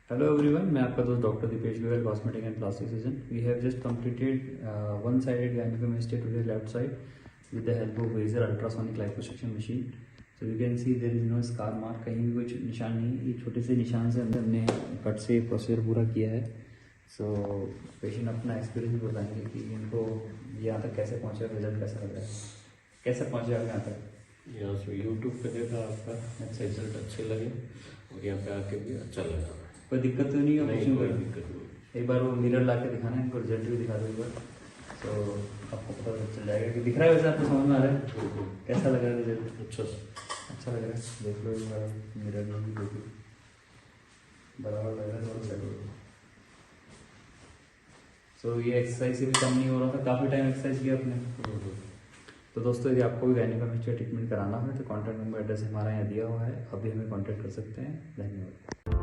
Hello everyone, मैं आपका दोस्त doctor Deepesh Goyal, cosmetic and plastic surgeon. We have just completed one sided gynecomastia to the left side with the help of Vaser ultrasonic liposuction machine. So you can see there is no scar mark, कहीं भी कुछ निशान नहीं। ये छोटे से निशान से हमने कट से प्रोसीजर पूरा किया है। सो पेशेंट अपना एक्सपीरियंस बताएंगे कि इनको यहाँ तक कैसे पहुँचे, रिजल्ट कैसा लग रहा है, कैसे पहुँचे आप यहाँ तक। यहाँ से यूट्यूब पे देखा आपका, अच्छा रिजल्ट अच्छे लगे और यहाँ पे आके भी अच्छा लगा। कोई दिक्कत तो नहीं है? नहीं, कोई दिक्कत नहीं। एक बार वो मिरर ला के दिखाना है, इनको रिजल्ट भी दिखा दो एक बार, तो आपको पता चल जाएगा कि दिख रहा है। वैसे आपको समझ में आ रहा है कैसा लग रहा है रिजल्ट? अच्छा लग रहा है। देख लो एक बार मिरर में भी, देखो बराबर लग रहा है, थोड़ा सा। सो ये एक्सरसाइज से भी कम नहीं हो रहा था, काफ़ी टाइम एक्सरसाइज किया आपने। तो दोस्तों, यदि आपको भी गायनेकोमेस्टिया ट्रीटमेंट कराना है तो कॉन्टैक्ट नंबर एड्रेस हमारा यहाँ दिया हुआ है, अभी हमें कॉन्टैक्ट कर सकते हैं। धन्यवाद।